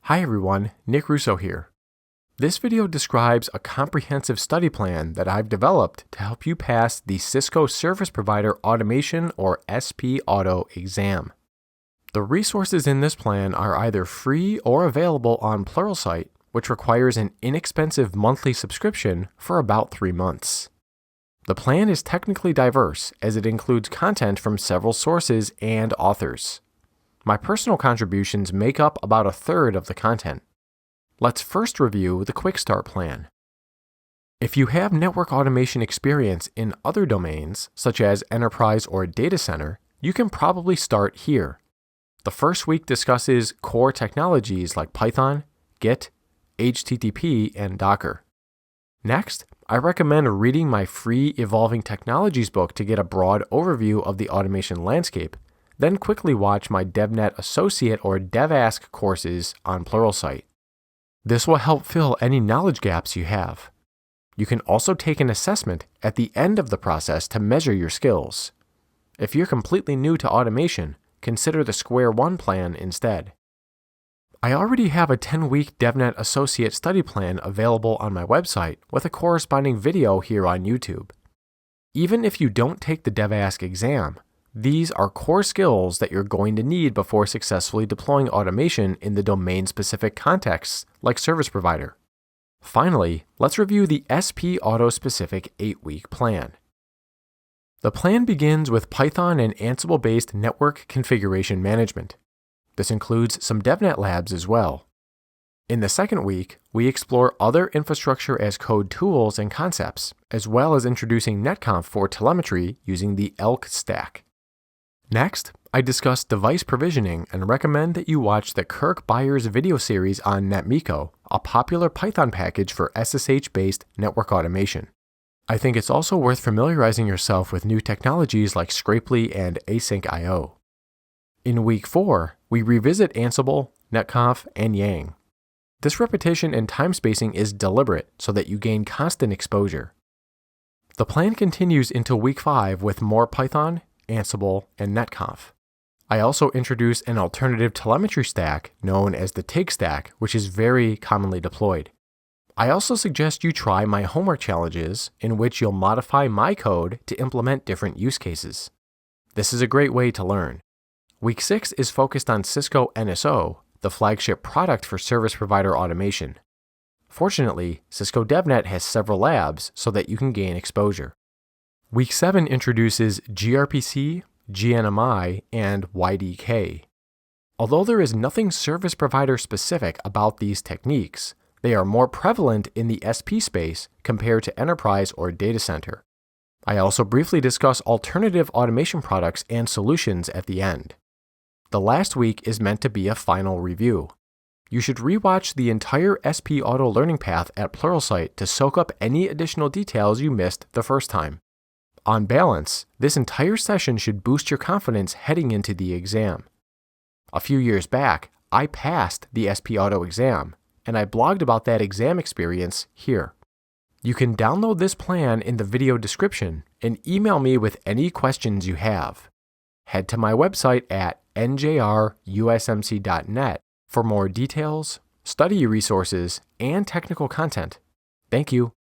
Hi everyone, Nick Russo here. This video describes a comprehensive study plan that I've developed to help you pass the Cisco Service Provider Automation or SPAUTO exam. The resources in this plan are either free or available on Pluralsight, which requires an inexpensive monthly subscription for about 3 months. The plan is technically diverse as it includes content from several sources and authors. My personal contributions make up about a third of the content. Let's first review the Quick Start plan. If you have network automation experience in other domains, such as enterprise or data center, you can probably start here. The first week discusses core technologies like Python, Git, HTTP, and Docker. Next, I recommend reading my free Evolving Technologies book to get a broad overview of the automation landscape. Then quickly watch my DevNet Associate or DevAsk courses on Pluralsight. This will help fill any knowledge gaps you have. You can also take an assessment at the end of the process to measure your skills. If you're completely new to automation, consider the Square One plan instead. I already have a 10-week DevNet Associate study plan available on my website with a corresponding video here on YouTube. Even if you don't take the DevAsk exam, these are core skills that you're going to need before successfully deploying automation in the domain-specific contexts like service provider. Finally, let's review the SPAUTO-specific 8-week plan. The plan begins with Python and Ansible-based network configuration management. This includes some DevNet labs as well. In the second week, we explore other infrastructure as code tools and concepts, as well as introducing netconf for telemetry using the ELK stack. Next, I discuss device provisioning and recommend that you watch the Kirk Byers video series on NetMiko, a popular Python package for SSH-based network automation. I think it's also worth familiarizing yourself with new technologies like Scrapely and Async I/O. In week 4, we revisit Ansible, netconf, and Yang. This repetition and time spacing is deliberate so that you gain constant exposure. The plan continues into week 5 with more Python, Ansible, and netconf. I also introduce an alternative telemetry stack known as the TIG stack, which is very commonly deployed. I also suggest you try my homework challenges, in which you'll modify my code to implement different use cases. This is a great way to learn. Week 6 is focused on Cisco NSO, the flagship product for service provider automation. Fortunately, Cisco DevNet has several labs so that you can gain exposure. Week 7 introduces gRPC, GNMI, and YDK. Although there is nothing service provider specific about these techniques, they are more prevalent in the SP space compared to enterprise or data center. I also briefly discuss alternative automation products and solutions at the end. The last week is meant to be a final review. You should rewatch the entire SPAUTO learning path at Pluralsight to soak up any additional details you missed the first time. On balance, this entire session should boost your confidence heading into the exam. A few years back, I passed the SPAUTO exam, and I blogged about that exam experience here. You can download this plan in the video description and email me with any questions you have. Head to my website at njrusmc.net for more details, study resources, and technical content. Thank you.